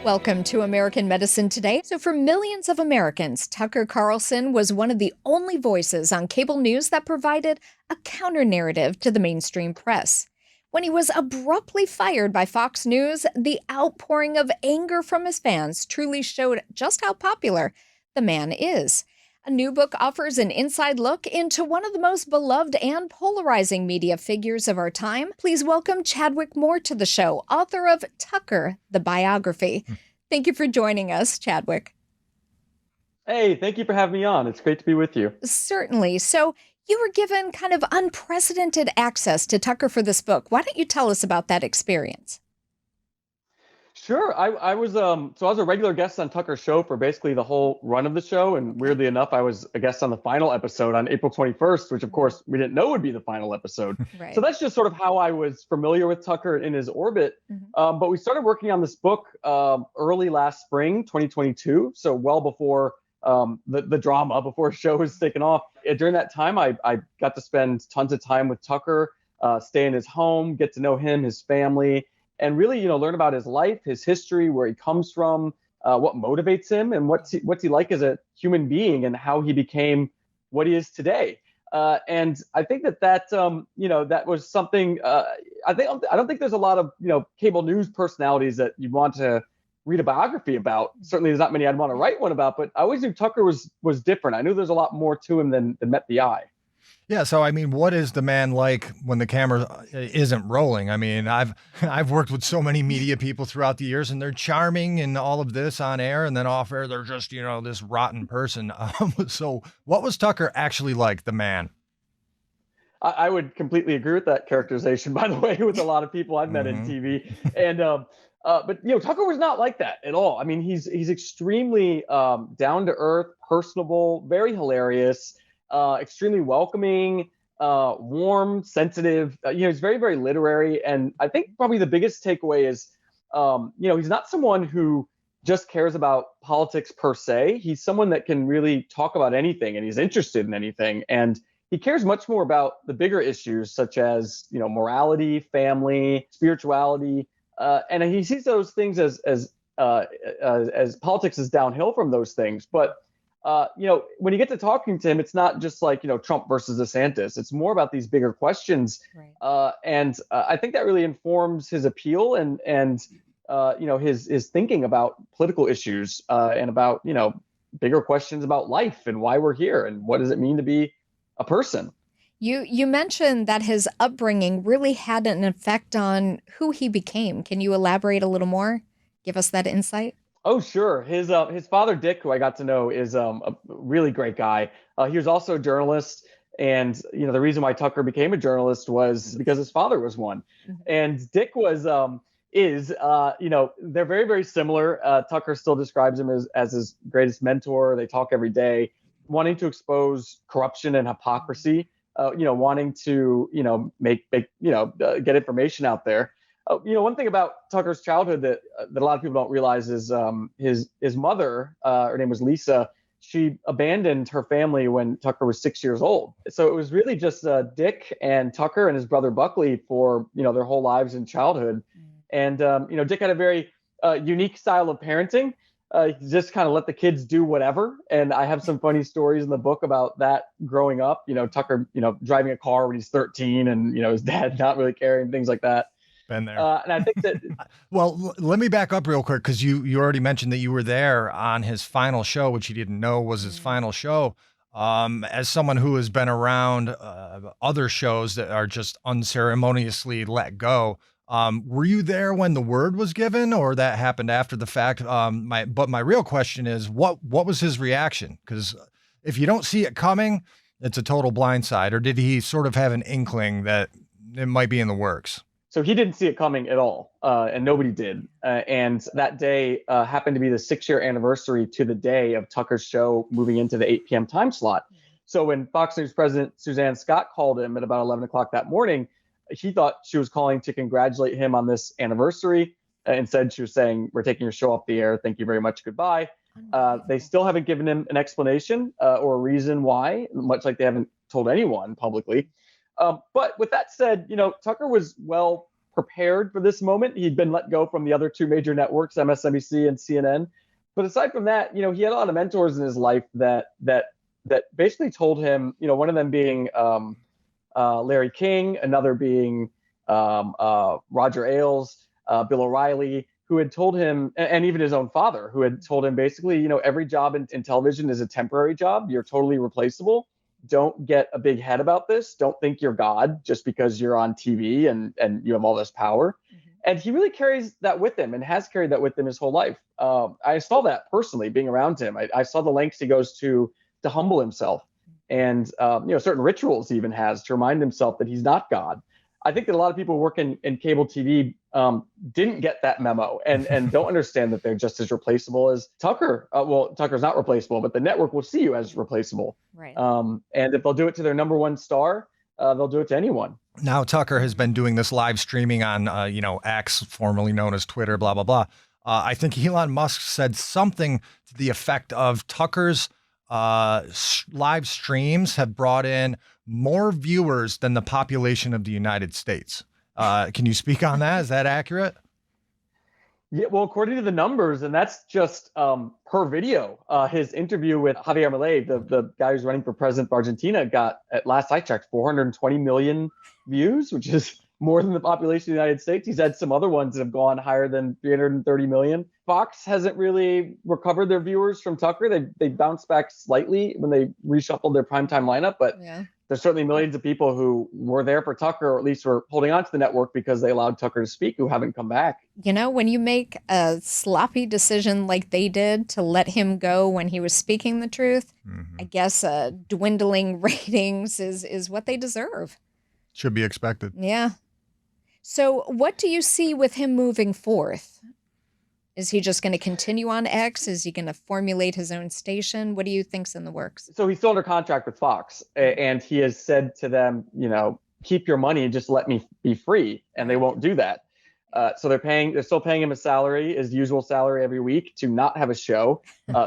Welcome to American Medicine Today. So for millions of Americans, Tucker Carlson was one of the only voices on cable news that provided a counter-narrative to the mainstream press. When he was abruptly fired by Fox News, the outpouring of anger from his fans truly showed just how popular the man is. A new book offers an inside look into one of the most beloved and polarizing media figures of our time. Please welcome Chadwick Moore to the show, author of Tucker, the biography. Thank you for joining us, Chadwick. Hey, thank you for having me on. It's great to be with you. Certainly. So you were given kind of unprecedented access to Tucker for this book. Why don't you tell us about that experience? Sure. I was I was a regular guest on Tucker's show for basically the whole run of the show. And weirdly enough, I was a guest on the final episode on April 21st, which of course we didn't know would be the final episode. Right. So that's just sort of how I was familiar with Tucker in his orbit. But we started working on this book early last spring, 2022. So well before the drama, before the show was taken off. During that time, I got to spend tons of time with Tucker, stay in his home, get to know him, his family, and really, learn about his life, his history, where he comes from, what motivates him, and what's he like as a human being, and how he became what he is today. And I think that that was something. I don't think there's a lot of cable news personalities that you want to read a biography about. Certainly, there's not many I'd want to write one about. But I always knew Tucker was different. I knew there's a lot more to him than met the eye. Yeah, so I mean, what is the man like when the camera isn't rolling? I mean, I've worked with so many media people throughout the years, and they're charming and all of this on air, and then off air they're just this rotten person. So, what was Tucker actually like, the man? I would completely agree with that characterization. By the way, with a lot of people I've met in TV, and but Tucker was not like that at all. I mean, he's extremely down to earth, personable, very hilarious. Extremely welcoming, warm, sensitive. He's very, very literary. And I think probably the biggest takeaway is, he's not someone who just cares about politics per se. He's someone that can really talk about anything, and he's interested in anything. And he cares much more about the bigger issues, such as, morality, family, spirituality. And he sees those things as politics is downhill from those things. But when you get to talking to him, it's not just like, Trump versus DeSantis. It's more about these bigger questions. Right. And I think that really informs his appeal and his thinking about political issues and about, bigger questions about life and why we're here and what does it mean to be a person. You mentioned that his upbringing really had an effect on who he became. Can you elaborate a little more? Give us that insight. Oh, sure. His father, Dick, who I got to know, is a really great guy. He was also a journalist. And, the reason why Tucker became a journalist was because his father was one. And Dick they're very, very similar. Tucker still describes him as his greatest mentor. They talk every day, wanting to expose corruption and hypocrisy, wanting to, get information out there. One thing about Tucker's childhood that a lot of people don't realize is his mother, her name was Lisa. She abandoned her family when Tucker was 6 years old. So it was really just Dick and Tucker and his brother Buckley for their whole lives in childhood. And Dick had a very unique style of parenting. He just kind of let the kids do whatever. And I have some funny stories in the book about that growing up. Tucker driving a car when he's 13 and his dad not really caring, things like that. Been there. And I think that. Well, let me back up real quick because you already mentioned that you were there on his final show, which he didn't know was his final show. As someone who has been around other shows that are just unceremoniously let go, were you there when the word was given, or that happened after the fact? But my real question is, what was his reaction? Because if you don't see it coming, it's a total blindside. Or did he sort of have an inkling that it might be in the works? So he didn't see it coming at all, and nobody did. And that day happened to be the 6-year anniversary to the day of Tucker's show moving into the 8 p.m. time slot. So when Fox News President Suzanne Scott called him at about 11 o'clock that morning, he thought she was calling to congratulate him on this anniversary. Instead, she was saying, "We're taking your show off the air. Thank you very much. Goodbye." They still haven't given him an explanation or a reason why, much like they haven't told anyone publicly. But with that said, Tucker was well prepared for this moment. He'd been let go from the other two major networks, MSNBC and CNN. But aside from that, he had a lot of mentors in his life that basically told him, one of them being Larry King, another being Roger Ailes, Bill O'Reilly, who had told him, and even his own father, who had told him basically, every job in television is a temporary job. You're totally replaceable. Don't get a big head about this. Don't think you're God just because you're on TV and you have all this power. Mm-hmm. And he really carries that with him and has carried that with him his whole life. I saw that personally being around him. I saw the lengths he goes to humble himself, and certain rituals he even has to remind himself that he's not God. I think that a lot of people working in cable TV didn't get that memo and don't understand that they're just as replaceable as Tucker. Well, Tucker's not replaceable, but the network will see you as replaceable. Right. And if they'll do it to their number one star, they'll do it to anyone. Now, Tucker has been doing this live streaming on, X, formerly known as Twitter, blah, blah, blah. I think Elon Musk said something to the effect of Tucker's live streams have brought in more viewers than the population of the United States. Can you speak on that? Is that accurate? Yeah, well, according to the numbers, and that's just per video, his interview with Javier Milei, the guy who's running for president of Argentina, got, at last I checked, 420 million views, which is more than the population of the United States. He's had some other ones that have gone higher than 330 million. Fox hasn't really recovered their viewers from Tucker. They bounced back slightly when they reshuffled their primetime lineup, but there's certainly millions of people who were there for Tucker, or at least were holding on to the network because they allowed Tucker to speak, who haven't come back. When you make a sloppy decision like they did to let him go when he was speaking the truth, I guess dwindling ratings is what they deserve. Should be expected. Yeah. So what do you see with him moving forth? Is he just going to continue on X? Is he going to formulate his own station? What do you think's in the works? So he's still under contract with Fox, and he has said to them, keep your money and just let me be free. And they won't do that. So they're still paying him a salary, his usual salary every week, to not have a show,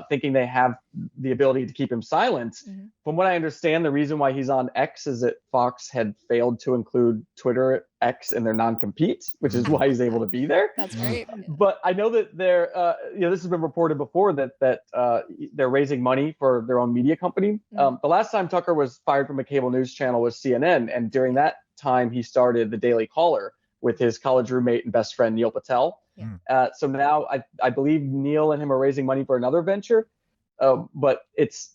thinking they have the ability to keep him silent. Mm-hmm. From what I understand, the reason why he's on X is that Fox had failed to include Twitter X in their non-compete, which is why he's able to be there. That's great. But I know that this has been reported before that they're raising money for their own media company. Mm-hmm. The last time Tucker was fired from a cable news channel was CNN, and during that time he started the Daily Caller with his college roommate and best friend, Neil Patel. Yeah. So now I believe Neil and him are raising money for another venture, but it's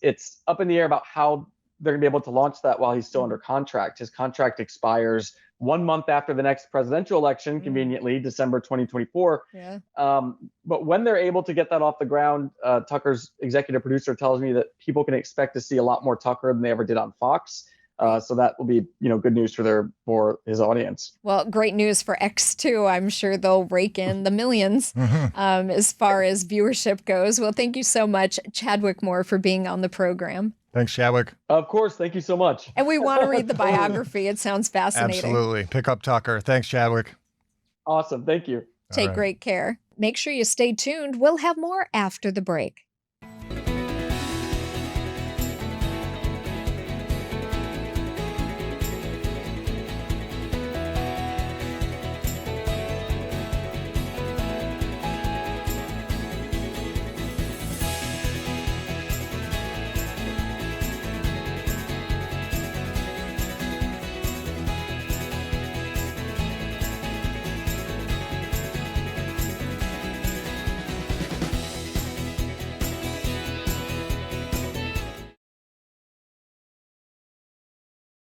up in the air about how they're gonna be able to launch that while he's still under contract. His contract expires 1 month after the next presidential election, conveniently, December 2024. Yeah. But when they're able to get that off the ground, Tucker's executive producer tells me that people can expect to see a lot more Tucker than they ever did on Fox. So that will be, good news for his audience. Well, great news for X too. I'm sure they'll rake in the millions as far as viewership goes. Well, thank you so much, Chadwick Moore, for being on the program. Thanks, Chadwick. Of course. Thank you so much. And we want to read the biography. It sounds fascinating. Absolutely. Pick up Tucker. Thanks, Chadwick. Awesome. Thank you. Take great care. Make sure you stay tuned. We'll have more after the break.